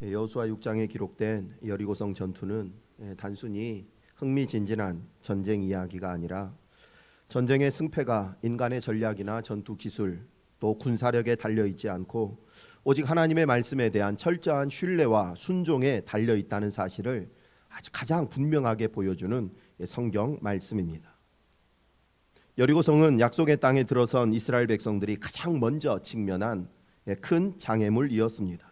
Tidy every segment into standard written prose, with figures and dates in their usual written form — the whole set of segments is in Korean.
여호수아 6장에 기록된 여리고성 전투는 단순히 흥미진진한 전쟁 이야기가 아니라 전쟁의 승패가 인간의 전략이나 전투 기술 또 군사력에 달려있지 않고 오직 하나님의 말씀에 대한 철저한 신뢰와 순종에 달려있다는 사실을 아주 가장 분명하게 보여주는 성경 말씀입니다. 여리고성은 약속의 땅에 들어선 이스라엘 백성들이 가장 먼저 직면한 큰 장애물이었습니다.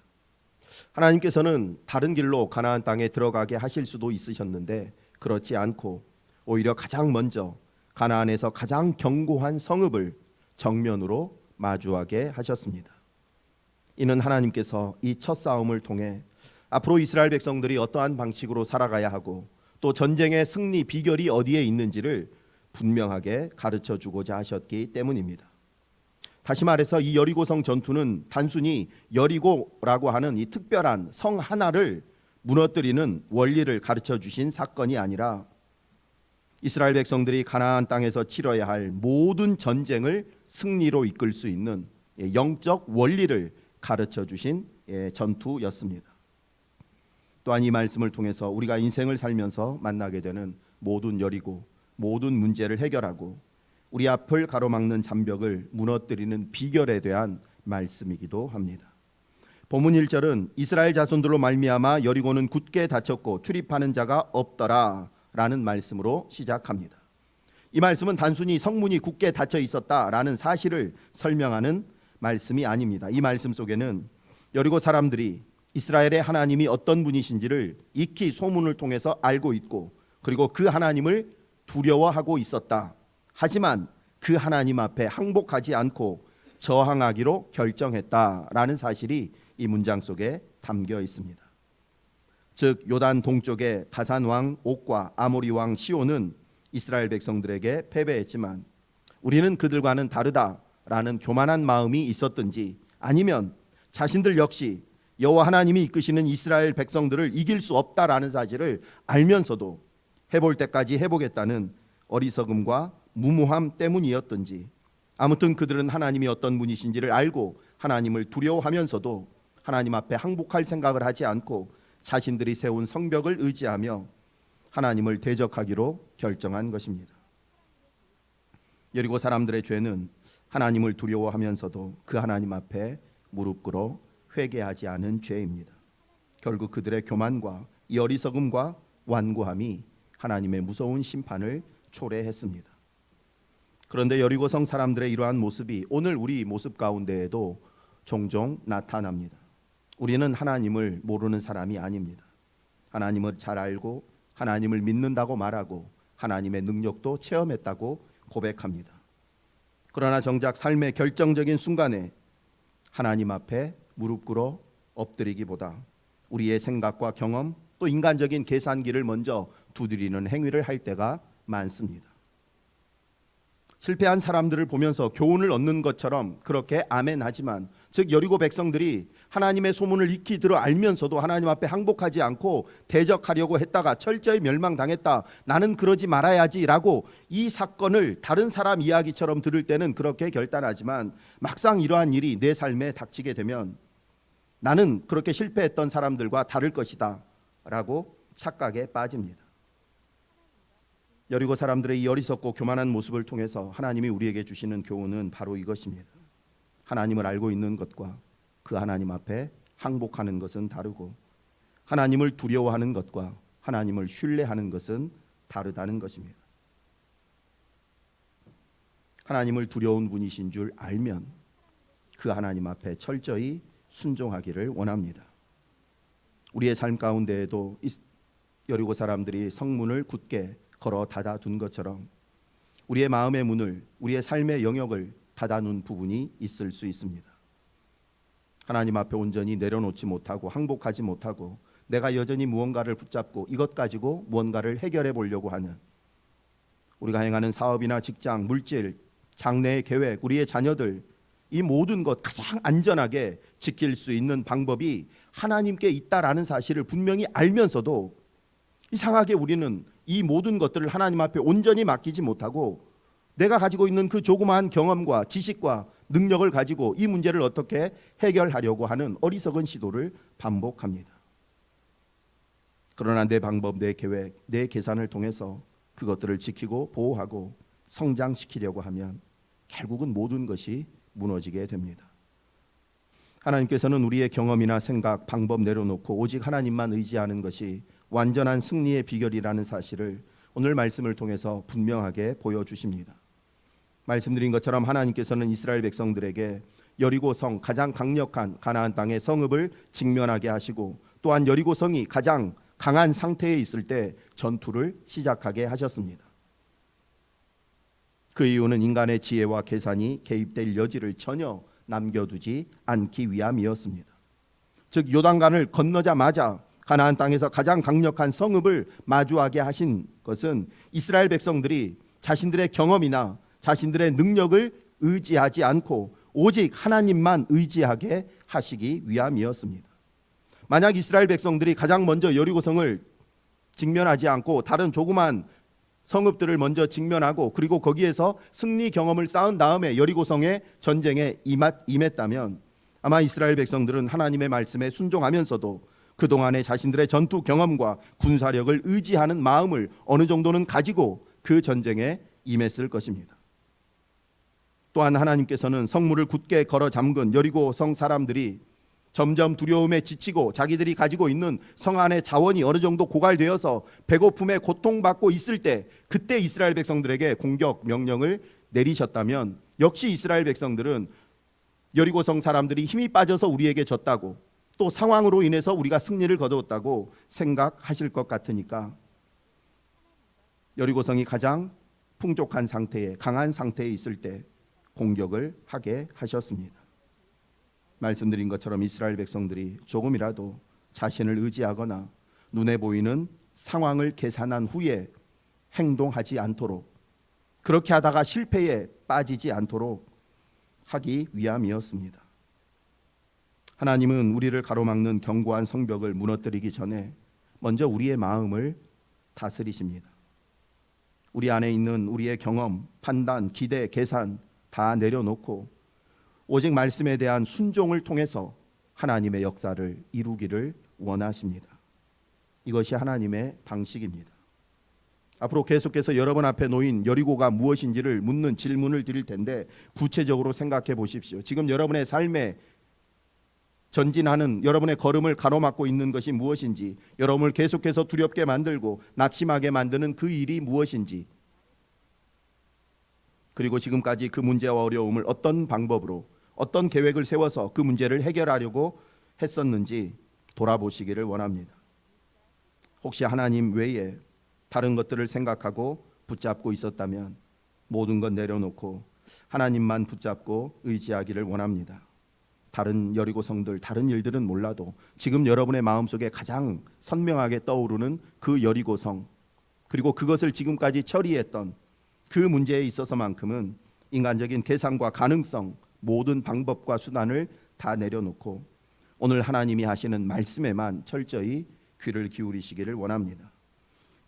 하나님께서는 다른 길로 가나안 땅에 들어가게 하실 수도 있으셨는데 그렇지 않고 오히려 가장 먼저 가나안에서 가장 견고한 성읍을 정면으로 마주하게 하셨습니다. 이는 하나님께서 이 첫 싸움을 통해 앞으로 이스라엘 백성들이 어떠한 방식으로 살아가야 하고 또 전쟁의 승리 비결이 어디에 있는지를 분명하게 가르쳐 주고자 하셨기 때문입니다. 다시 말해서 이 여리고성 전투는 단순히 여리고라고 하는 이 특별한 성 하나를 무너뜨리는 원리를 가르쳐 주신 사건이 아니라 이스라엘 백성들이 가나안 땅에서 치러야 할 모든 전쟁을 승리로 이끌 수 있는 영적 원리를 가르쳐 주신 전투였습니다. 또한 이 말씀을 통해서 우리가 인생을 살면서 만나게 되는 모든 여리고 모든 문제를 해결하고 우리 앞을 가로막는 장벽을 무너뜨리는 비결에 대한 말씀이기도 합니다. 본문 1절은 이스라엘 자손들로 말미암아 여리고는 굳게 닫혔고 출입하는 자가 없더라 라는 말씀으로 시작합니다. 이 말씀은 단순히 성문이 굳게 닫혀 있었다라는 사실을 설명하는 말씀이 아닙니다. 이 말씀 속에는 여리고 사람들이 이스라엘의 하나님이 어떤 분이신지를 익히 소문을 통해서 알고 있고 그리고 그 하나님을 두려워하고 있었다. 하지만 그 하나님 앞에 항복하지 않고 저항하기로 결정했다라는 사실이 이 문장 속에 담겨 있습니다. 즉 요단 동쪽의 바산 왕 옥과 아모리 왕 시온은 이스라엘 백성들에게 패배했지만 우리는 그들과는 다르다라는 교만한 마음이 있었든지 아니면 자신들 역시 여호와 하나님이 이끄시는 이스라엘 백성들을 이길 수 없다라는 사실을 알면서도 해볼 때까지 해보겠다는 어리석음과 무모함 때문이었든지 아무튼 그들은 하나님이 어떤 분이신지를 알고 하나님을 두려워하면서도 하나님 앞에 항복할 생각을 하지 않고 자신들이 세운 성벽을 의지하며 하나님을 대적하기로 결정한 것입니다. 여리고 사람들의 죄는 하나님을 두려워하면서도 그 하나님 앞에 무릎 꿇어 회개하지 않은 죄입니다. 결국 그들의 교만과 이 어리석음과 완고함이 하나님의 무서운 심판을 초래했습니다. 그런데 여리고성 사람들의 이러한 모습이 오늘 우리 모습 가운데에도 종종 나타납니다. 우리는 하나님을 모르는 사람이 아닙니다. 하나님을 잘 알고 하나님을 믿는다고 말하고 하나님의 능력도 체험했다고 고백합니다. 그러나 정작 삶의 결정적인 순간에 하나님 앞에 무릎 꿇어 엎드리기보다 우리의 생각과 경험 또 인간적인 계산기를 먼저 두드리는 행위를 할 때가 많습니다. 실패한 사람들을 보면서 교훈을 얻는 것처럼 그렇게 아멘하지만 즉 여리고 백성들이 하나님의 소문을 익히 들어 알면서도 하나님 앞에 항복하지 않고 대적하려고 했다가 철저히 멸망당했다. 나는 그러지 말아야지라고 이 사건을 다른 사람 이야기처럼 들을 때는 그렇게 결단하지만 막상 이러한 일이 내 삶에 닥치게 되면 나는 그렇게 실패했던 사람들과 다를 것이다 라고 착각에 빠집니다. 여리고 사람들의 이 어리석고 교만한 모습을 통해서 하나님이 우리에게 주시는 교훈은 바로 이것입니다. 하나님을 알고 있는 것과 그 하나님 앞에 항복하는 것은 다르고 하나님을 두려워하는 것과 하나님을 신뢰하는 것은 다르다는 것입니다. 하나님을 두려운 분이신 줄 알면 그 하나님 앞에 철저히 순종하기를 원합니다. 우리의 삶 가운데에도 여리고 사람들이 성문을 굳게 걸어 닫아둔 것처럼 우리의 마음의 문을 우리의 삶의 영역을 닫아놓은 부분이 있을 수 있습니다. 하나님 앞에 온전히 내려놓지 못하고 항복하지 못하고 내가 여전히 무언가를 붙잡고 이것 가지고 무언가를 해결해 보려고 하는 우리가 행하는 사업이나 직장, 물질, 장래의 계획, 우리의 자녀들 이 모든 것 가장 안전하게 지킬 수 있는 방법이 하나님께 있다라는 사실을 분명히 알면서도 이상하게 우리는 이 모든 것들을 하나님 앞에 온전히 맡기지 못하고 내가 가지고 있는 그 조그마한 경험과 지식과 능력을 가지고 이 문제를 어떻게 해결하려고 하는 어리석은 시도를 반복합니다. 그러나 내 방법, 내 계획, 내 계산을 통해서 그것들을 지키고 보호하고 성장시키려고 하면 결국은 모든 것이 무너지게 됩니다. 하나님께서는 우리의 경험이나 생각, 방법 내려놓고 오직 하나님만 의지하는 것이 완전한 승리의 비결이라는 사실을 오늘 말씀을 통해서 분명하게 보여주십니다. 말씀드린 것처럼 하나님께서는 이스라엘 백성들에게 여리고성, 가장 강력한 가나안 땅의 성읍을 직면하게 하시고 또한 여리고성이 가장 강한 상태에 있을 때 전투를 시작하게 하셨습니다. 그 이유는 인간의 지혜와 계산이 개입될 여지를 전혀 남겨두지 않기 위함이었습니다. 즉 요단강을 건너자마자 가나안 땅에서 가장 강력한 성읍을 마주하게 하신 것은 이스라엘 백성들이 자신들의 경험이나 자신들의 능력을 의지하지 않고 오직 하나님만 의지하게 하시기 위함이었습니다. 만약 이스라엘 백성들이 가장 먼저 여리고성을 직면하지 않고 다른 조그만 성읍들을 먼저 직면하고 그리고 거기에서 승리 경험을 쌓은 다음에 여리고성의 전쟁에 임했다면 아마 이스라엘 백성들은 하나님의 말씀에 순종하면서도 그동안의 자신들의 전투 경험과 군사력을 의지하는 마음을 어느 정도는 가지고 그 전쟁에 임했을 것입니다. 또한 하나님께서는 성문을 굳게 걸어 잠근 여리고성 사람들이 점점 두려움에 지치고 자기들이 가지고 있는 성 안의 자원이 어느 정도 고갈되어서 배고픔에 고통받고 있을 때 그때 이스라엘 백성들에게 공격 명령을 내리셨다면 역시 이스라엘 백성들은 여리고성 사람들이 힘이 빠져서 우리에게 졌다고 또 상황으로 인해서 우리가 승리를 거두었다고 생각하실 것 같으니까 여리고성이 가장 풍족한 상태에 강한 상태에 있을 때 공격을 하게 하셨습니다. 말씀드린 것처럼 이스라엘 백성들이 조금이라도 자신을 의지하거나 눈에 보이는 상황을 계산한 후에 행동하지 않도록 그렇게 하다가 실패에 빠지지 않도록 하기 위함이었습니다. 하나님은 우리를 가로막는 견고한 성벽을 무너뜨리기 전에 먼저 우리의 마음을 다스리십니다. 우리 안에 있는 우리의 경험, 판단, 기대, 계산 다 내려놓고 오직 말씀에 대한 순종을 통해서 하나님의 역사를 이루기를 원하십니다. 이것이 하나님의 방식입니다. 앞으로 계속해서 여러분 앞에 놓인 여리고가 무엇인지를 묻는 질문을 드릴 텐데 구체적으로 생각해 보십시오. 지금 여러분의 삶에 전진하는 여러분의 걸음을 가로막고 있는 것이 무엇인지, 여러분을 계속해서 두렵게 만들고 낙심하게 만드는 그 일이 무엇인지, 그리고 지금까지 그 문제와 어려움을 어떤 방법으로 어떤 계획을 세워서 그 문제를 해결하려고 했었는지 돌아보시기를 원합니다. 혹시 하나님 외에 다른 것들을 생각하고 붙잡고 있었다면 모든 것 내려놓고 하나님만 붙잡고 의지하기를 원합니다. 다른 여리고성들, 다른 일들은 몰라도 지금 여러분의 마음속에 가장 선명하게 떠오르는 그 여리고성, 그리고 그것을 지금까지 처리했던 그 문제에 있어서만큼은 인간적인 계산과 가능성, 모든 방법과 수단을 다 내려놓고 오늘 하나님이 하시는 말씀에만 철저히 귀를 기울이시기를 원합니다.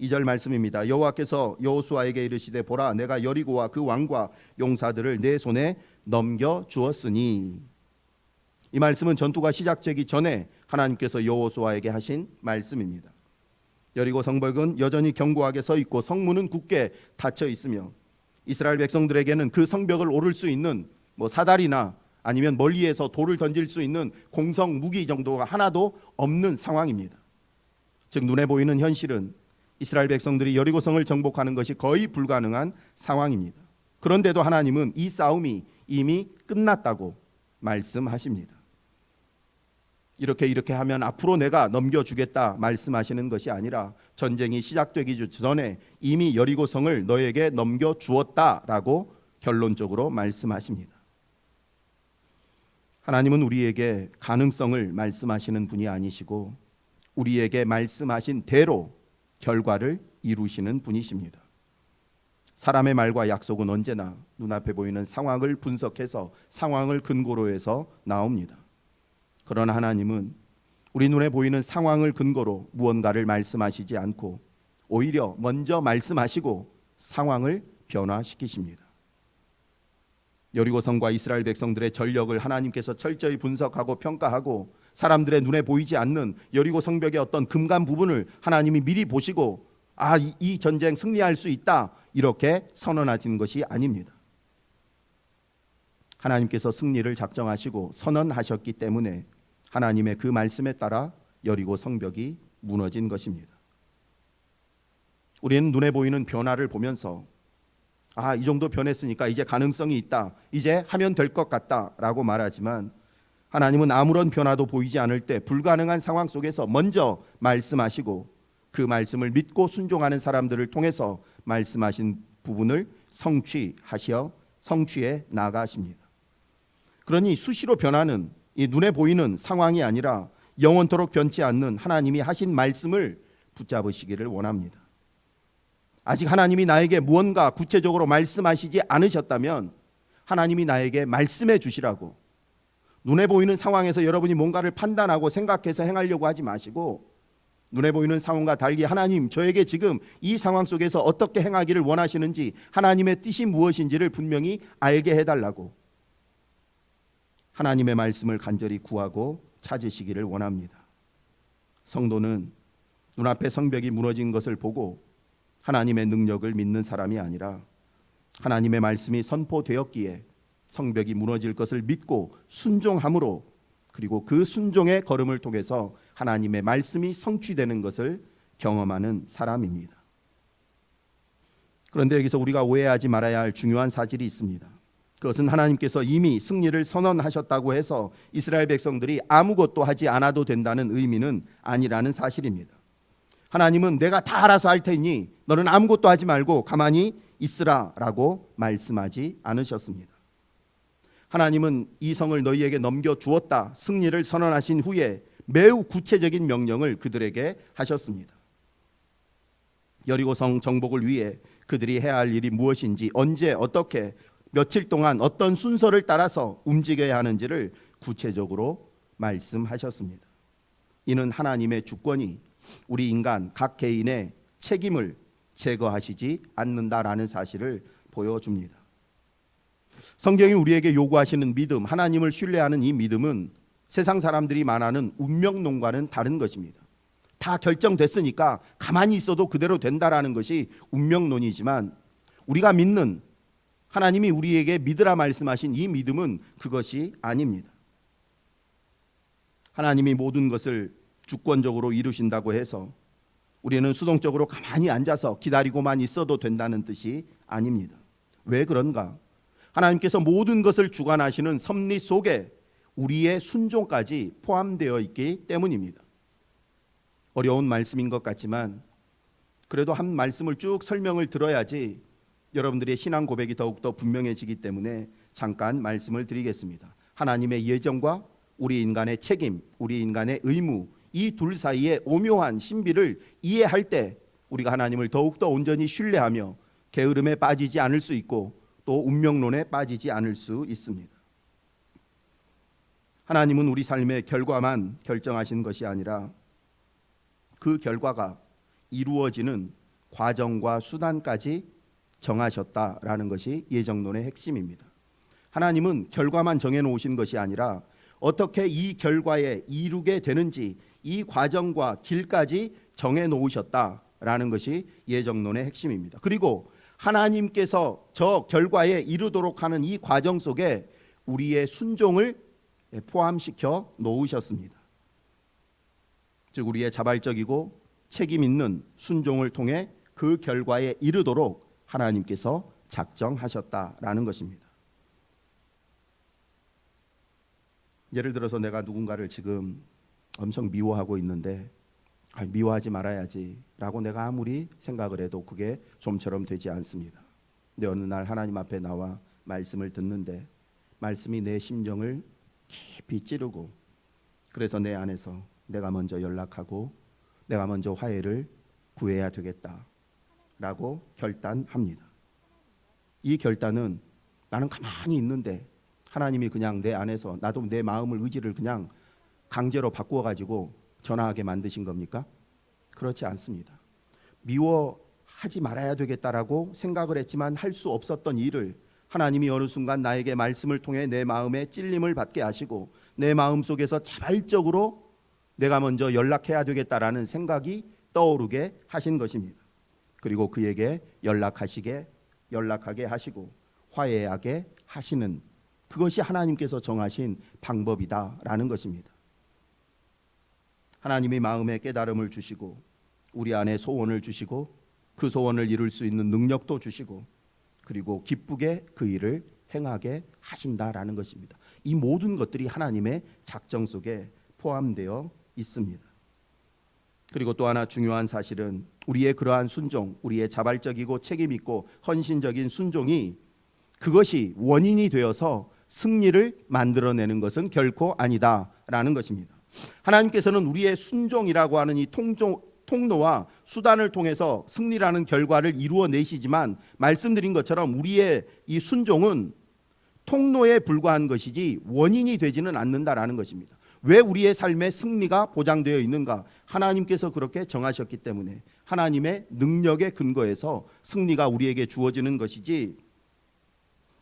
2절 말씀입니다. 여호와께서 여호수아에게 이르시되 보라 내가 여리고와 그 왕과 용사들을 내 손에 넘겨 주었으니. 이 말씀은 전투가 시작되기 전에 하나님께서 여호수아에게 하신 말씀입니다. 여리고 성벽은 여전히 견고하게 서 있고 성문은 굳게 닫혀 있으며 이스라엘 백성들에게는 그 성벽을 오를 수 있는 사다리나 아니면 멀리에서 돌을 던질 수 있는 공성 무기 정도가 하나도 없는 상황입니다. 즉 눈에 보이는 현실은 이스라엘 백성들이 여리고성을 정복하는 것이 거의 불가능한 상황입니다. 그런데도 하나님은 이 싸움이 이미 끝났다고 말씀하십니다. 이렇게 하면 앞으로 내가 넘겨주겠다 말씀하시는 것이 아니라 전쟁이 시작되기 전에 이미 여리고성을 너에게 넘겨주었다라고 결론적으로 말씀하십니다. 하나님은 우리에게 가능성을 말씀하시는 분이 아니시고 우리에게 말씀하신 대로 결과를 이루시는 분이십니다. 사람의 말과 약속은 언제나 눈앞에 보이는 상황을 분석해서 상황을 근거로 해서 나옵니다. 그러나 하나님은 우리 눈에 보이는 상황을 근거로 무언가를 말씀하시지 않고 오히려 먼저 말씀하시고 상황을 변화시키십니다. 여리고성과 이스라엘 백성들의 전력을 하나님께서 철저히 분석하고 평가하고 사람들의 눈에 보이지 않는 여리고 성벽의 어떤 금간 부분을 하나님이 미리 보시고 이 전쟁 승리할 수 있다 이렇게 선언하신 것이 아닙니다. 하나님께서 승리를 작정하시고 선언하셨기 때문에 하나님의 그 말씀에 따라 여리고 성벽이 무너진 것입니다. 우리는 눈에 보이는 변화를 보면서 이 정도 변했으니까 이제 가능성이 있다, 이제 하면 될 것 같다라고 말하지만 하나님은 아무런 변화도 보이지 않을 때 불가능한 상황 속에서 먼저 말씀하시고 그 말씀을 믿고 순종하는 사람들을 통해서 말씀하신 부분을 성취해 나아가십니다. 그러니 수시로 변하는 이 눈에 보이는 상황이 아니라 영원토록 변치 않는 하나님이 하신 말씀을 붙잡으시기를 원합니다. 아직 하나님이 나에게 무언가 구체적으로 말씀하시지 않으셨다면 하나님이 나에게 말씀해 주시라고, 눈에 보이는 상황에서 여러분이 뭔가를 판단하고 생각해서 행하려고 하지 마시고 눈에 보이는 상황과 달리 하나님, 저에게 지금 이 상황 속에서 어떻게 행하기를 원하시는지, 하나님의 뜻이 무엇인지를 분명히 알게 해달라고 하나님의 말씀을 간절히 구하고 찾으시기를 원합니다. 성도는 눈앞에 성벽이 무너진 것을 보고 하나님의 능력을 믿는 사람이 아니라 하나님의 말씀이 선포되었기에 성벽이 무너질 것을 믿고 순종함으로, 그리고 그 순종의 걸음을 통해서 하나님의 말씀이 성취되는 것을 경험하는 사람입니다. 그런데 여기서 우리가 오해하지 말아야 할 중요한 사실이 있습니다. 그것은 하나님께서 이미 승리를 선언하셨다고 해서 이스라엘 백성들이 아무것도 하지 않아도 된다는 의미는 아니라는 사실입니다. 하나님은 내가 다 알아서 할 테니 너는 아무것도 하지 말고 가만히 있으라라고 말씀하지 않으셨습니다. 하나님은 이 성을 너희에게 넘겨주었다, 승리를 선언하신 후에 매우 구체적인 명령을 그들에게 하셨습니다. 여리고성 정복을 위해 그들이 해야 할 일이 무엇인지, 언제, 어떻게, 며칠 동안 어떤 순서를 따라서 움직여야 하는지를 구체적으로 말씀하셨습니다. 이는 하나님의 주권이 우리 인간 각 개인의 책임을 제거하시지 않는다라는 사실을 보여줍니다. 성경이 우리에게 요구하시는 믿음, 하나님을 신뢰하는 이 믿음은 세상 사람들이 말하는 운명론과는 다른 것입니다. 다 결정됐으니까 가만히 있어도 그대로 된다라는 것이 운명론이지만, 우리가 믿는 하나님이 우리에게 믿으라 말씀하신 이 믿음은 그것이 아닙니다. 하나님이 모든 것을 주권적으로 이루신다고 해서 우리는 수동적으로 가만히 앉아서 기다리고만 있어도 된다는 뜻이 아닙니다. 왜 그런가? 하나님께서 모든 것을 주관하시는 섭리 속에 우리의 순종까지 포함되어 있기 때문입니다. 어려운 말씀인 것 같지만 그래도 한 말씀을 쭉 설명을 들어야지 여러분들의 신앙 고백이 더욱더 분명해지기 때문에 잠깐 말씀을 드리겠습니다. 하나님의 예정과 우리 인간의 책임, 우리 인간의 의무, 이 둘 사이의 오묘한 신비를 이해할 때 우리가 하나님을 더욱더 온전히 신뢰하며 게으름에 빠지지 않을 수 있고 또 운명론에 빠지지 않을 수 있습니다. 하나님은 우리 삶의 결과만 결정하신 것이 아니라 그 결과가 이루어지는 과정과 수단까지 정하셨다라는 것이 예정론의 핵심입니다. 하나님은 결과만 정해놓으신 것이 아니라 어떻게 이 결과에 이루게 되는지 이 과정과 길까지 정해놓으셨다라는 것이 예정론의 핵심입니다. 그리고 하나님께서 저 결과에 이르도록 하는 이 과정 속에 우리의 순종을 포함시켜 놓으셨습니다. 즉 우리의 자발적이고 책임 있는 순종을 통해 그 결과에 이르도록 하나님께서 작정하셨다라는 것입니다. 예를 들어서 내가 누군가를 지금 엄청 미워하고 있는데 미워하지 말아야지 라고 내가 아무리 생각을 해도 그게 좀처럼 되지 않습니다. 근데 어느 날 하나님 앞에 나와 말씀을 듣는데 말씀이 내 심정을 깊이 찌르고, 그래서 내 안에서 내가 먼저 연락하고 내가 먼저 화해를 구해야 되겠다 라고 결단합니다. 이 결단은 나는 가만히 있는데 하나님이 그냥 내 안에서 나도 내 마음을, 의지를 그냥 강제로 바꾸어 가지고 전화하게 만드신 겁니까? 그렇지 않습니다. 미워하지 말아야 되겠다라고 생각을 했지만 할 수 없었던 일을 하나님이 어느 순간 나에게 말씀을 통해 내 마음에 찔림을 받게 하시고 내 마음 속에서 자발적으로 내가 먼저 연락해야 되겠다라는 생각이 떠오르게 하신 것입니다. 그리고 그에게 연락하게 하시고 화해하게 하시는, 그것이 하나님께서 정하신 방법이다라는 것입니다. 하나님이 마음에 깨달음을 주시고 우리 안에 소원을 주시고 그 소원을 이룰 수 있는 능력도 주시고 그리고 기쁘게 그 일을 행하게 하신다라는 것입니다. 이 모든 것들이 하나님의 작정 속에 포함되어 있습니다. 그리고 또 하나 중요한 사실은 우리의 그러한 순종, 우리의 자발적이고 책임있고 헌신적인 순종이 그것이 원인이 되어서 승리를 만들어내는 것은 결코 아니다라는 것입니다. 하나님께서는 우리의 순종이라고 하는 이 통로와 수단을 통해서 승리라는 결과를 이루어내시지만 말씀드린 것처럼 우리의 이 순종은 통로에 불과한 것이지 원인이 되지는 않는다라는 것입니다. 왜 우리의 삶의 승리가 보장되어 있는가? 하나님께서 그렇게 정하셨기 때문에 하나님의 능력에 근거해서 승리가 우리에게 주어지는 것이지,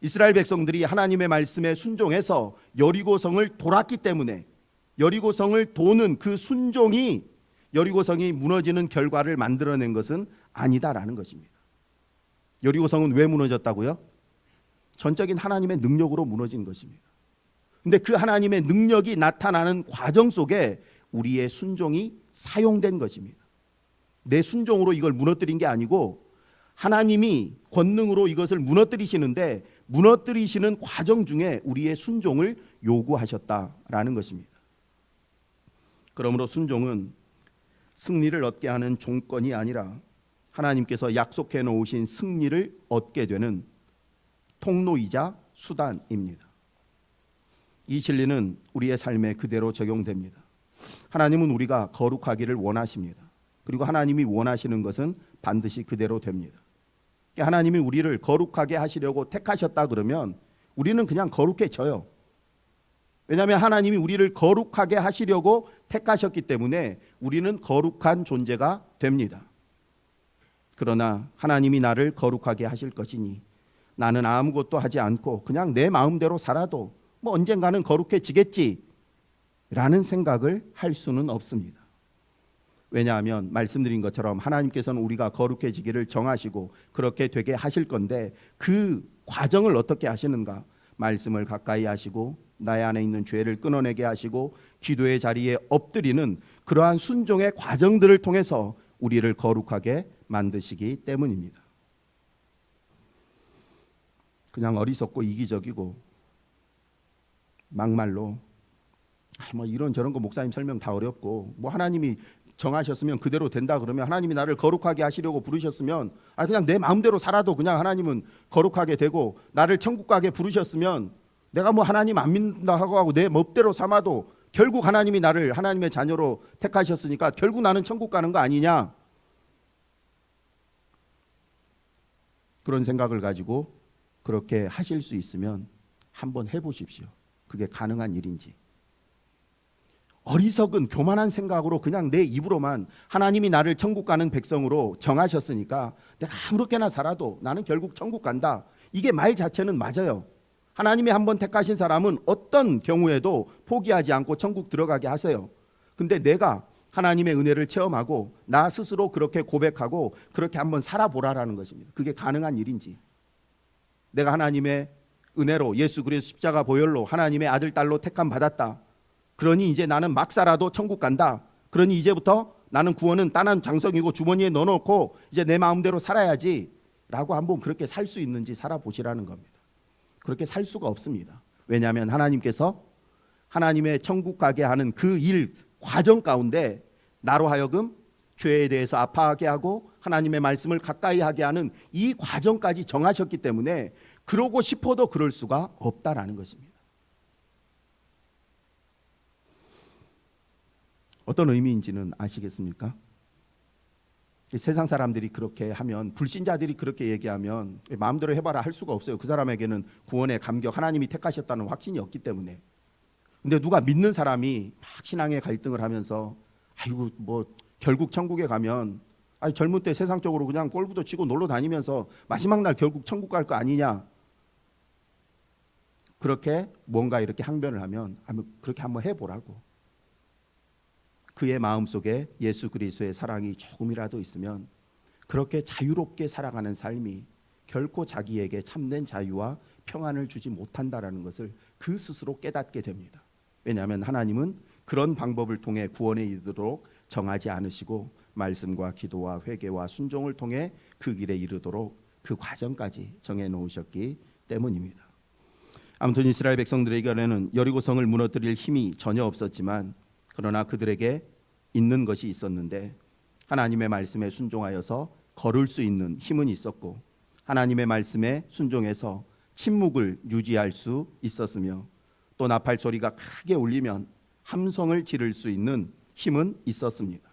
이스라엘 백성들이 하나님의 말씀에 순종해서 여리고성을 돌았기 때문에 여리고성을 도는 그 순종이 여리고성이 무너지는 결과를 만들어낸 것은 아니다라는 것입니다. 여리고성은 왜 무너졌다고요? 전적인 하나님의 능력으로 무너진 것입니다. 근데 그 하나님의 능력이 나타나는 과정 속에 우리의 순종이 사용된 것입니다. 내 순종으로 이걸 무너뜨린 게 아니고 하나님이 권능으로 이것을 무너뜨리시는데 무너뜨리시는 과정 중에 우리의 순종을 요구하셨다라는 것입니다. 그러므로 순종은 승리를 얻게 하는 종건이 아니라 하나님께서 약속해 놓으신 승리를 얻게 되는 통로이자 수단입니다. 이 진리는 우리의 삶에 그대로 적용됩니다. 하나님은 우리가 거룩하기를 원하십니다. 그리고 하나님이 원하시는 것은 반드시 그대로 됩니다. 하나님이 우리를 거룩하게 하시려고 택하셨다 그러면 우리는 그냥 거룩해져요. 왜냐하면 하나님이 우리를 거룩하게 하시려고 택하셨기 때문에 우리는 거룩한 존재가 됩니다. 그러나 하나님이 나를 거룩하게 하실 것이니 나는 아무것도 하지 않고 그냥 내 마음대로 살아도 뭐 언젠가는 거룩해지겠지 라는 생각을 할 수는 없습니다. 왜냐하면 말씀드린 것처럼 하나님께서는 우리가 거룩해지기를 정하시고 그렇게 되게 하실 건데 그 과정을 어떻게 하시는가? 말씀을 가까이 하시고 나의 안에 있는 죄를 끊어내게 하시고 기도의 자리에 엎드리는 그러한 순종의 과정들을 통해서 우리를 거룩하게 만드시기 때문입니다. 그냥 어리석고 이기적이고 막말로 뭐 이런 저런 거 목사님 설명 다 어렵고 뭐 하나님이 정하셨으면 그대로 된다 그러면 하나님이 나를 거룩하게 하시려고 부르셨으면 그냥 내 마음대로 살아도 그냥 하나님은 거룩하게 되고 나를 천국 가게 부르셨으면 내가 뭐 하나님 안 믿는다 하고 내 멋대로 삼아도 결국 하나님이 나를 하나님의 자녀로 택하셨으니까 결국 나는 천국 가는 거 아니냐, 그런 생각을 가지고 그렇게 하실 수 있으면 한번 해보십시오. 그게 가능한 일인지. 어리석은 교만한 생각으로 그냥 내 입으로만 하나님이 나를 천국 가는 백성으로 정하셨으니까 내가 아무렇게나 살아도 나는 결국 천국 간다, 이게 말 자체는 맞아요. 하나님이 한번 택하신 사람은 어떤 경우에도 포기하지 않고 천국 들어가게 하세요. 근데 내가 하나님의 은혜를 체험하고 나 스스로 그렇게 고백하고 그렇게 한번 살아보라라는 것입니다. 그게 가능한 일인지. 내가 하나님의 은혜로 예수 그리스도 십자가 보혈로 하나님의 아들 딸로 택함 받았다, 그러니 이제 나는 막 살아도 천국 간다, 그러니 이제부터 나는 구원은 따난 장성이고 주머니에 넣어놓고 이제 내 마음대로 살아야지 라고 한번 그렇게 살 수 있는지 살아보시라는 겁니다. 그렇게 살 수가 없습니다. 왜냐하면 하나님께서 하나님의 천국 가게 하는 그 일 과정 가운데 나로 하여금 죄에 대해서 아파하게 하고 하나님의 말씀을 가까이 하게 하는 이 과정까지 정하셨기 때문에 그러고 싶어도 그럴 수가 없다라는 것입니다. 어떤 의미인지는 아시겠습니까? 세상 사람들이 그렇게 하면, 불신자들이 그렇게 얘기하면 마음대로 해봐라 할 수가 없어요. 그 사람에게는 구원의 감격, 하나님이 택하셨다는 확신이 없기 때문에. 근데 누가 믿는 사람이 막 신앙의 갈등을 하면서 아이고 뭐 결국 천국에 가면 젊은 때 세상적으로 그냥 골프도 치고 놀러 다니면서 마지막 날 결국 천국 갈 거 아니냐, 그렇게 뭔가 이렇게 항변을 하면 그렇게 한번 해보라고. 그의 마음속에 예수 그리스도의 사랑이 조금이라도 있으면 그렇게 자유롭게 살아가는 삶이 결코 자기에게 참된 자유와 평안을 주지 못한다라는 것을 그 스스로 깨닫게 됩니다. 왜냐하면 하나님은 그런 방법을 통해 구원에 이르도록 정하지 않으시고 말씀과 기도와 회개와 순종을 통해 그 길에 이르도록 그 과정까지 정해 놓으셨기 때문입니다. 아무튼 이스라엘 백성들에게는 여리고성을 무너뜨릴 힘이 전혀 없었지만 그러나 그들에게 있는 것이 있었는데 하나님의 말씀에 순종하여서 걸을 수 있는 힘은 있었고 하나님의 말씀에 순종해서 침묵을 유지할 수 있었으며 또 나팔 소리가 크게 울리면 함성을 지를 수 있는 힘은 있었습니다.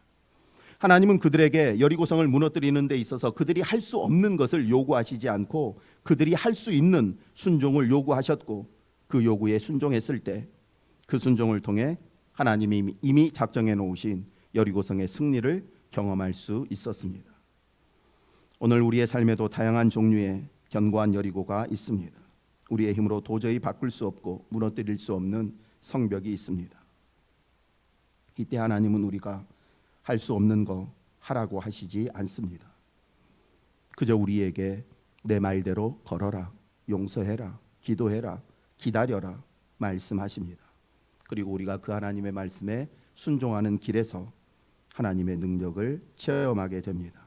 하나님은 그들에게 여리고성을 무너뜨리는 데 있어서 그들이 할 수 없는 것을 요구하시지 않고 그들이 할 수 있는 순종을 요구하셨고 그 요구에 순종했을 때 그 순종을 통해 하나님이 이미 작정해 놓으신 여리고성의 승리를 경험할 수 있었습니다. 오늘 우리의 삶에도 다양한 종류의 견고한 여리고가 있습니다. 우리의 힘으로 도저히 바꿀 수 없고 무너뜨릴 수 없는 성벽이 있습니다. 이때 하나님은 우리가 할 수 없는 거 하라고 하시지 않습니다. 그저 우리에게 내 말대로 걸어라, 용서해라, 기도해라, 기다려라 말씀하십니다. 그리고 우리가 그 하나님의 말씀에 순종하는 길에서 하나님의 능력을 체험하게 됩니다.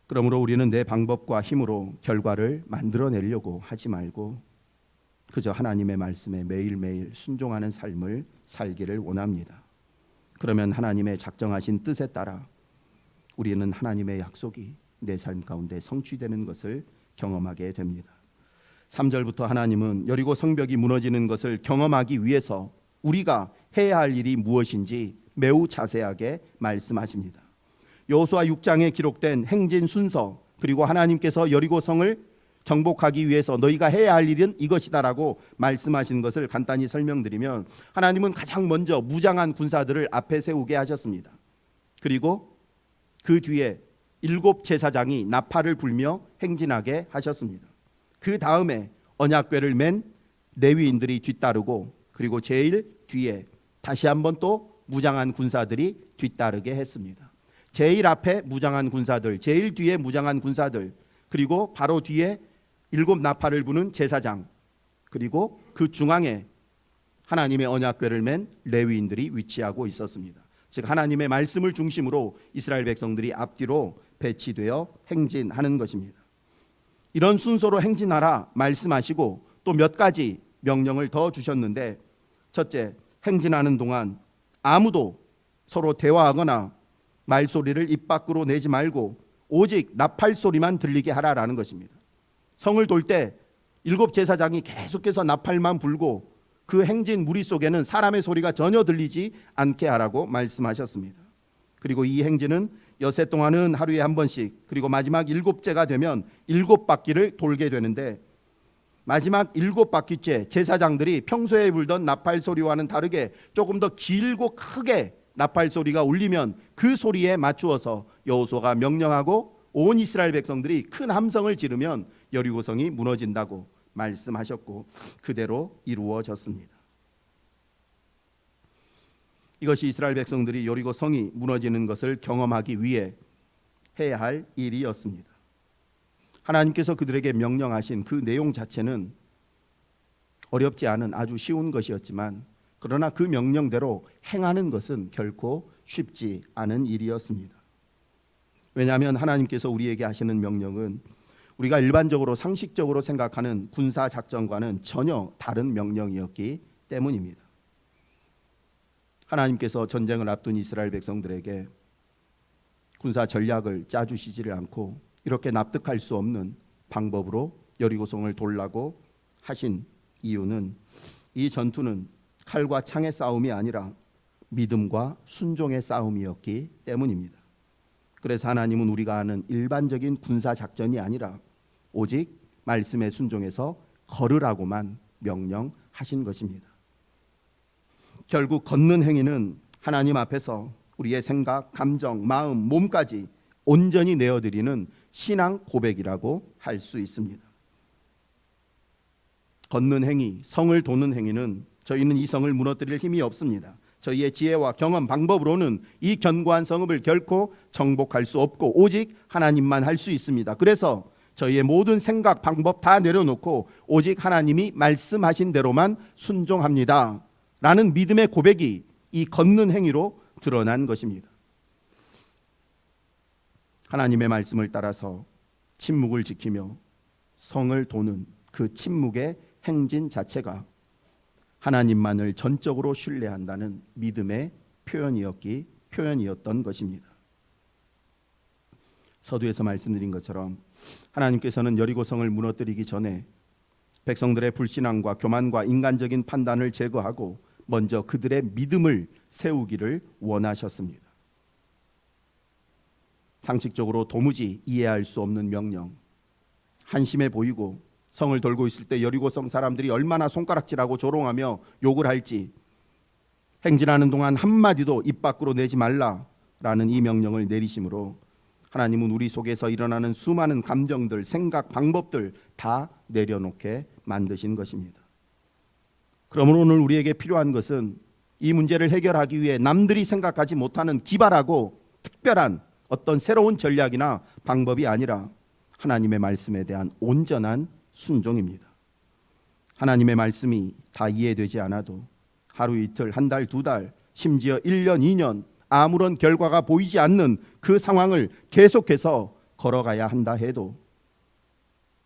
그러므로 우리는 내 방법과 힘으로 결과를 만들어내려고 하지 말고 그저 하나님의 말씀에 매일매일 순종하는 삶을 살기를 원합니다. 그러면 하나님의 작정하신 뜻에 따라 우리는 하나님의 약속이 내 삶 가운데 성취되는 것을 경험하게 됩니다. 3절부터 하나님은 여리고 성벽이 무너지는 것을 경험하기 위해서 우리가 해야 할 일이 무엇인지 매우 자세하게 말씀하십니다. 여호수아 6장에 기록된 행진 순서 그리고 하나님께서 여리고성을 정복하기 위해서 너희가 해야 할 일은 이것이다라고 말씀하신 것을 간단히 설명드리면 하나님은 가장 먼저 무장한 군사들을 앞에 세우게 하셨습니다. 그리고 그 뒤에 7 제사장이 나팔을 불며 행진하게 하셨습니다. 그 다음에 언약궤를 맨 레위인들이 뒤따르고 그리고 제일 뒤에 다시 한번 또 무장한 군사들이 뒤따르게 했습니다. 제일 앞에 무장한 군사들, 제일 뒤에 무장한 군사들, 그리고 바로 뒤에 7 나팔을 부는 제사장, 그리고 그 중앙에 하나님의 언약궤를 맨 레위인들이 위치하고 있었습니다. 즉 하나님의 말씀을 중심으로 이스라엘 백성들이 앞뒤로 배치되어 행진하는 것입니다. 이런 순서로 행진하라 말씀하시고 또 몇 가지 명령을 더 주셨는데 첫째, 행진하는 동안 아무도 서로 대화하거나 말소리를 입 밖으로 내지 말고 오직 나팔 소리만 들리게 하라라는 것입니다. 성을 돌 때 7 제사장이 계속해서 나팔만 불고 그 행진 무리 속에는 사람의 소리가 전혀 들리지 않게 하라고 말씀하셨습니다. 그리고 이 행진은 여세 동안은 하루에 한 번씩 그리고 마지막 7제가 되면 7바퀴를 돌게 되는데 마지막 7바퀴째 제사장들이 평소에 불던 나팔 소리와는 다르게 조금 더 길고 크게 나팔 소리가 울리면 그 소리에 맞추어서 여호수아가 명령하고 온 이스라엘 백성들이 큰 함성을 지르면 여리고성이 무너진다고 말씀하셨고 그대로 이루어졌습니다. 이것이 이스라엘 백성들이 여리고성이 무너지는 것을 경험하기 위해 해야 할 일이었습니다. 하나님께서 그들에게 명령하신 그 내용 자체는 어렵지 않은 아주 쉬운 것이었지만 그러나 그 명령대로 행하는 것은 결코 쉽지 않은 일이었습니다. 왜냐하면 하나님께서 우리에게 하시는 명령은 우리가 일반적으로 상식적으로 생각하는 군사 작전과는 전혀 다른 명령이었기 때문입니다. 하나님께서 전쟁을 앞둔 이스라엘 백성들에게 군사 전략을 짜주시지를 않고 이렇게 납득할 수 없는 방법으로 여리고성을 돌라고 하신 이유는 이 전투는 칼과 창의 싸움이 아니라 믿음과 순종의 싸움이었기 때문입니다. 그래서 하나님은 우리가 아는 일반적인 군사 작전이 아니라 오직 말씀에 순종해서 걸으라고만 명령하신 것입니다. 결국 걷는 행위는 하나님 앞에서 우리의 생각, 감정, 마음, 몸까지 온전히 내어드리는 신앙 고백이라고 할 수 있습니다. 걷는 행위, 성을 도는 행위는 저희는 이 성을 무너뜨릴 힘이 없습니다. 저희의 지혜와 경험, 방법으로는 이 견고한 성읍을 결코 정복할 수 없고 오직 하나님만 할 수 있습니다. 그래서 저희의 모든 생각, 방법 다 내려놓고 오직 하나님이 말씀하신 대로만 순종합니다 라는 믿음의 고백이 이 걷는 행위로 드러난 것입니다. 하나님의 말씀을 따라서 침묵을 지키며 성을 도는 그 침묵의 행진 자체가 하나님만을 전적으로 신뢰한다는 믿음의 표현이었던 것입니다. 서두에서 말씀드린 것처럼 하나님께서는 여리고성을 무너뜨리기 전에 백성들의 불신앙과 교만과 인간적인 판단을 제거하고 먼저 그들의 믿음을 세우기를 원하셨습니다. 상식적으로 도무지 이해할 수 없는 명령, 한심해 보이고 성을 돌고 있을 때 여리고성 사람들이 얼마나 손가락질하고 조롱하며 욕을 할지 행진하는 동안 한마디도 입 밖으로 내지 말라라는 이 명령을 내리심으로 하나님은 우리 속에서 일어나는 수많은 감정들, 생각, 방법들 다 내려놓게 만드신 것입니다. 그러므로 오늘 우리에게 필요한 것은 이 문제를 해결하기 위해 남들이 생각하지 못하는 기발하고 특별한 어떤 새로운 전략이나 방법이 아니라 하나님의 말씀에 대한 온전한 순종입니다. 하나님의 말씀이 다 이해되지 않아도 하루 이틀, 한 달, 두 달, 심지어 1년, 2년 아무런 결과가 보이지 않는 그 상황을 계속해서 걸어가야 한다 해도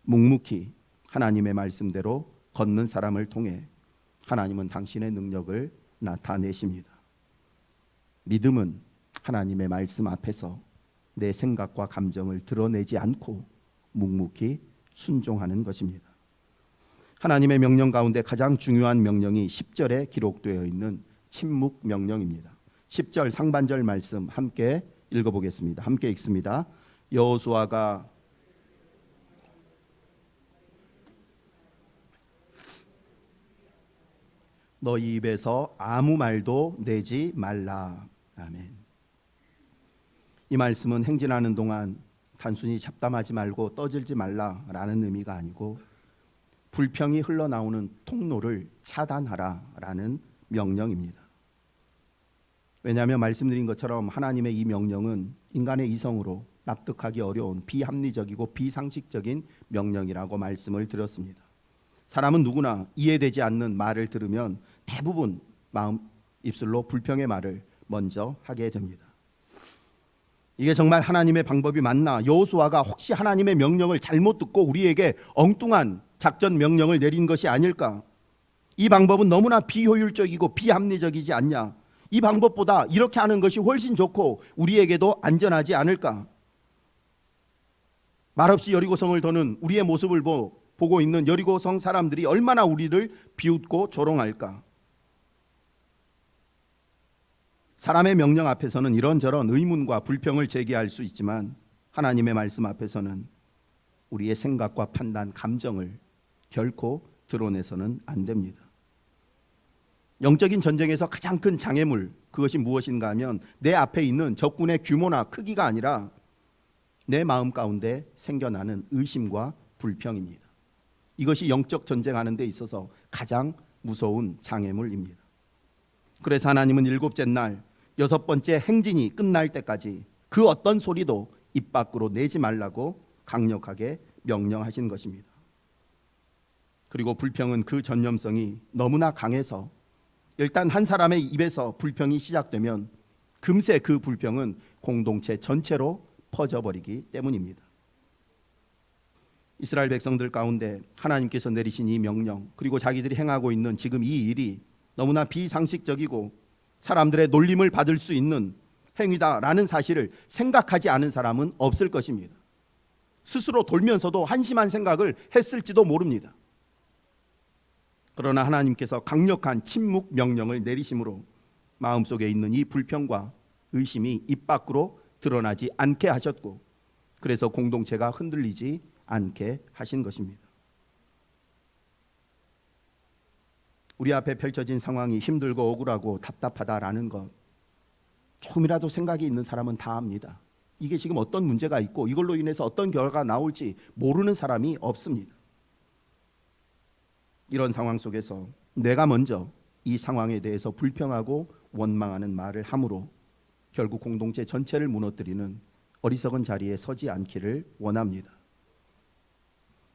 묵묵히 하나님의 말씀대로 걷는 사람을 통해 하나님은 당신의 능력을 나타내십니다. 믿음은 하나님의 말씀 앞에서 내 생각과 감정을 드러내지 않고 묵묵히 순종하는 것입니다. 하나님의 명령 가운데 가장 중요한 명령이 10절에 기록되어 있는 침묵 명령입니다. 10절 상반절 말씀 함께 읽어보겠습니다. 함께 읽습니다. 여호수아가 너희 입에서 아무 말도 내지 말라. 아멘. 이 말씀은 행진하는 동안 단순히 잡담하지 말고 떠들지 말라라는 의미가 아니고 불평이 흘러나오는 통로를 차단하라라는 명령입니다. 왜냐하면 말씀드린 것처럼 하나님의 이 명령은 인간의 이성으로 납득하기 어려운 비합리적이고 비상식적인 명령이라고 말씀을 드렸습니다. 사람은 누구나 이해되지 않는 말을 들으면 대부분 마음 입술로 불평의 말을 먼저 하게 됩니다. 이게 정말 하나님의 방법이 맞나? 여호수아가 혹시 하나님의 명령을 잘못 듣고 우리에게 엉뚱한 작전 명령을 내린 것이 아닐까? 이 방법은 너무나 비효율적이고 비합리적이지 않냐? 이 방법보다 이렇게 하는 것이 훨씬 좋고 우리에게도 안전하지 않을까? 말없이 여리고성을 도는 우리의 모습을 보고 있는 여리고성 사람들이 얼마나 우리를 비웃고 조롱할까? 사람의 명령 앞에서는 이런저런 의문과 불평을 제기할 수 있지만 하나님의 말씀 앞에서는 우리의 생각과 판단, 감정을 결코 드러내서는 안 됩니다. 영적인 전쟁에서 가장 큰 장애물, 그것이 무엇인가 하면 내 앞에 있는 적군의 규모나 크기가 아니라 내 마음 가운데 생겨나는 의심과 불평입니다. 이것이 영적 전쟁하는 데 있어서 가장 무서운 장애물입니다. 그래서 하나님은 일곱째 날 여섯 번째 행진이 끝날 때까지 그 어떤 소리도 입 밖으로 내지 말라고 강력하게 명령하신 것입니다. 그리고 불평은 그 전염성이 너무나 강해서 일단 한 사람의 입에서 불평이 시작되면 금세 그 불평은 공동체 전체로 퍼져버리기 때문입니다. 이스라엘 백성들 가운데 하나님께서 내리신 이 명령, 그리고 자기들이 행하고 있는 지금 이 일이 너무나 비상식적이고 사람들의 놀림을 받을 수 있는 행위다라는 사실을 생각하지 않은 사람은 없을 것입니다. 스스로 돌면서도 한심한 생각을 했을지도 모릅니다. 그러나 하나님께서 강력한 침묵 명령을 내리심으로 마음속에 있는 이 불평과 의심이 입 밖으로 드러나지 않게 하셨고, 그래서 공동체가 흔들리지 않게 하신 것입니다. 우리 앞에 펼쳐진 상황이 힘들고 억울하고 답답하다라는 것, 조금이라도 생각이 있는 사람은 다 압니다. 이게 지금 어떤 문제가 있고 이걸로 인해서 어떤 결과가 나올지 모르는 사람이 없습니다. 이런 상황 속에서 내가 먼저 이 상황에 대해서 불평하고 원망하는 말을 함으로 결국 공동체 전체를 무너뜨리는 어리석은 자리에 서지 않기를 원합니다.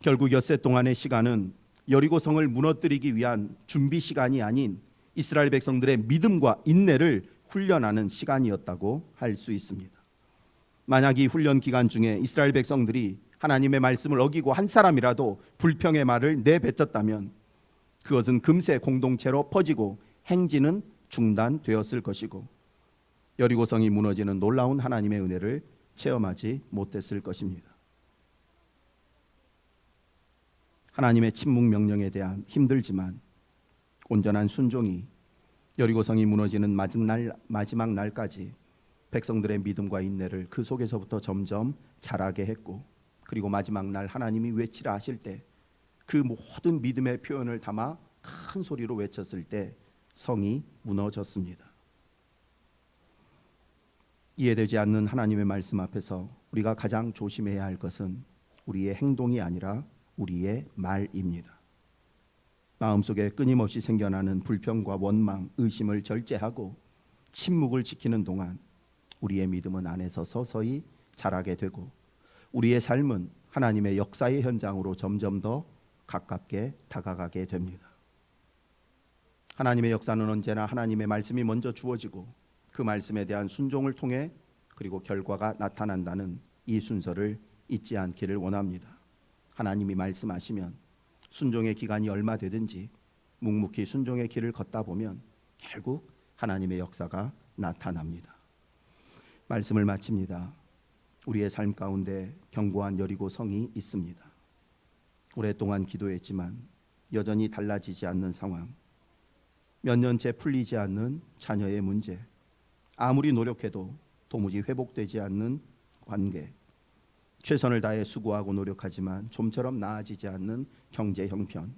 결국 엿새 동안의 시간은 여리고성을 무너뜨리기 위한 준비 시간이 아닌 이스라엘 백성들의 믿음과 인내를 훈련하는 시간이었다고 할 수 있습니다. 만약 이 훈련 기간 중에 이스라엘 백성들이 하나님의 말씀을 어기고 한 사람이라도 불평의 말을 내뱉었다면 그것은 금세 공동체로 퍼지고 행진은 중단되었을 것이고 여리고성이 무너지는 놀라운 하나님의 은혜를 체험하지 못했을 것입니다. 하나님의 침묵 명령에 대한 힘들지만 온전한 순종이 여리고성이 무너지는 마지막 날까지 백성들의 믿음과 인내를 그 속에서부터 점점 자라게 했고, 그리고 마지막 날 하나님이 외치라 하실 때 그 모든 믿음의 표현을 담아 큰 소리로 외쳤을 때 성이 무너졌습니다. 이해되지 않는 하나님의 말씀 앞에서 우리가 가장 조심해야 할 것은 우리의 행동이 아니라 우리의 말입니다. 마음속에 끊임없이 생겨나는 불평과 원망, 의심을 절제하고 침묵을 지키는 동안 우리의 믿음은 안에서 서서히 자라게 되고 우리의 삶은 하나님의 역사의 현장으로 점점 더 가깝게 다가가게 됩니다. 하나님의 역사는 언제나 하나님의 말씀이 먼저 주어지고 그 말씀에 대한 순종을 통해 그리고 결과가 나타난다는 이 순서를 잊지 않기를 원합니다. 하나님이 말씀하시면 순종의 기간이 얼마 되든지 묵묵히 순종의 길을 걷다 보면 결국 하나님의 역사가 나타납니다. 말씀을 마칩니다. 우리의 삶 가운데 견고한 여리고 성이 있습니다. 오랫동안 기도했지만 여전히 달라지지 않는 상황, 몇 년째 풀리지 않는 자녀의 문제, 아무리 노력해도 도무지 회복되지 않는 관계, 최선을 다해 수고하고 노력하지만 좀처럼 나아지지 않는 경제 형편,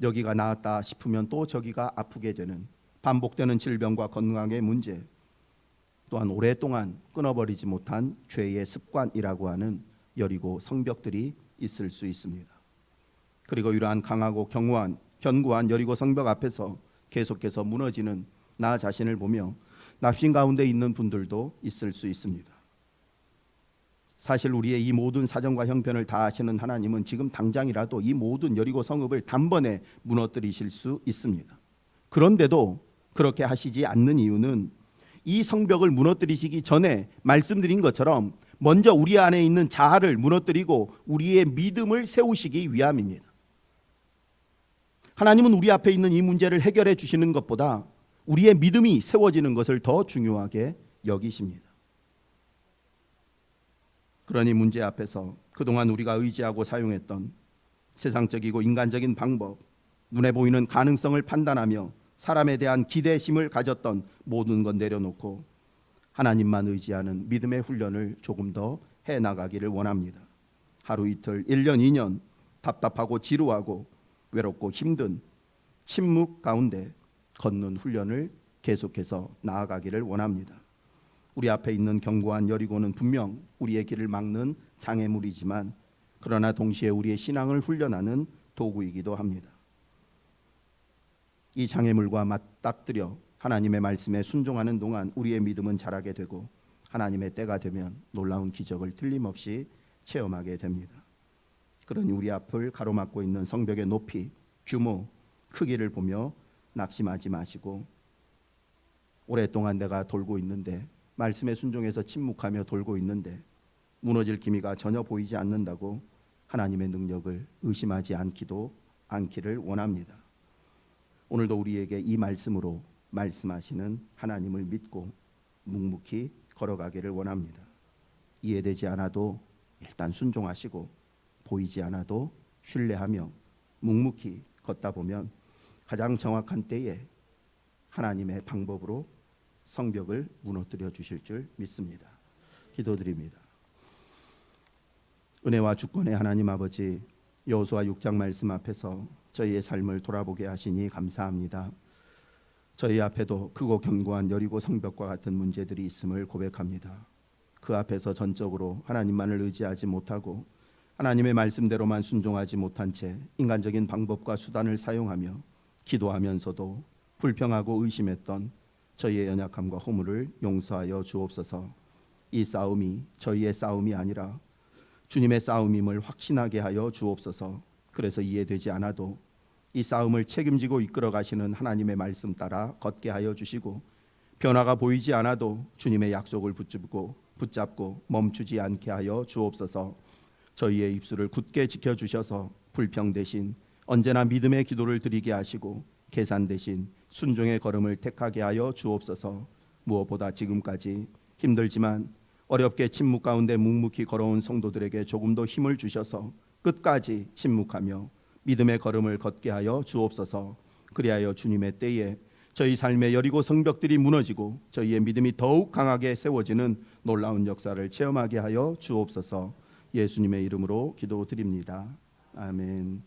여기가 나았다 싶으면 또 저기가 아프게 되는 반복되는 질병과 건강의 문제, 또한 오랫동안 끊어버리지 못한 죄의 습관이라고 하는 여리고 성벽들이 있을 수 있습니다. 그리고 이러한 강하고 견고한 여리고 성벽 앞에서 계속해서 무너지는 나 자신을 보며 납신 가운데 있는 분들도 있을 수 있습니다. 사실 우리의 이 모든 사정과 형편을 다 아시는 하나님은 지금 당장이라도 이 모든 여리고 성읍을 단번에 무너뜨리실 수 있습니다. 그런데도 그렇게 하시지 않는 이유는 이 성벽을 무너뜨리시기 전에 말씀드린 것처럼 먼저 우리 안에 있는 자아를 무너뜨리고 우리의 믿음을 세우시기 위함입니다. 하나님은 우리 앞에 있는 이 문제를 해결해 주시는 것보다 우리의 믿음이 세워지는 것을 더 중요하게 여기십니다. 그러니 문제 앞에서 그동안 우리가 의지하고 사용했던 세상적이고 인간적인 방법, 눈에 보이는 가능성을 판단하며 사람에 대한 기대심을 가졌던 모든 것 내려놓고 하나님만 의지하는 믿음의 훈련을 조금 더 해나가기를 원합니다. 하루 이틀, 1년, 2년 답답하고 지루하고 외롭고 힘든 침묵 가운데 걷는 훈련을 계속해서 나아가기를 원합니다. 우리 앞에 있는 견고한 여리고는 분명 우리의 길을 막는 장애물이지만 그러나 동시에 우리의 신앙을 훈련하는 도구이기도 합니다. 이 장애물과 맞닥뜨려 하나님의 말씀에 순종하는 동안 우리의 믿음은 자라게 되고 하나님의 때가 되면 놀라운 기적을 틀림없이 체험하게 됩니다. 그러니 우리 앞을 가로막고 있는 성벽의 높이, 규모, 크기를 보며 낙심하지 마시고 오랫동안 내가 돌고 있는데 말씀에 순종해서 침묵하며 돌고 있는데 무너질 기미가 전혀 보이지 않는다고 하나님의 능력을 의심하지 않기를 원합니다. 오늘도 우리에게 이 말씀으로 말씀하시는 하나님을 믿고 묵묵히 걸어가기를 원합니다. 이해되지 않아도 일단 순종하시고 보이지 않아도 신뢰하며 묵묵히 걷다 보면 가장 정확한 때에 하나님의 방법으로 성벽을 무너뜨려 주실 줄 믿습니다. 기도드립니다. 은혜와 주권의 하나님 아버지, 여호수아 6장 말씀 앞에서 저희의 삶을 돌아보게 하시니 감사합니다. 저희 앞에도 크고 견고한 여리고 성벽과 같은 문제들이 있음을 고백합니다. 그 앞에서 전적으로 하나님만을 의지하지 못하고 하나님의 말씀대로만 순종하지 못한 채 인간적인 방법과 수단을 사용하며 기도하면서도 불평하고 의심했던 저희의 연약함과 허물을 용서하여 주옵소서. 이 싸움이 저희의 싸움이 아니라 주님의 싸움임을 확신하게 하여 주옵소서. 그래서 이해되지 않아도 이 싸움을 책임지고 이끌어 가시는 하나님의 말씀 따라 걷게 하여 주시고, 변화가 보이지 않아도 주님의 약속을 붙잡고 멈추지 않게 하여 주옵소서. 저희의 입술을 굳게 지켜주셔서 불평 대신 언제나 믿음의 기도를 드리게 하시고 계산 대신 순종의 걸음을 택하게 하여 주옵소서. 무엇보다 지금까지 힘들지만 어렵게 침묵 가운데 묵묵히 걸어온 성도들에게 조금 더 힘을 주셔서 끝까지 침묵하며 믿음의 걸음을 걷게 하여 주옵소서. 그리하여 주님의 때에 저희 삶의 여리고 성벽들이 무너지고 저희의 믿음이 더욱 강하게 세워지는 놀라운 역사를 체험하게 하여 주옵소서. 예수님의 이름으로 기도드립니다. 아멘.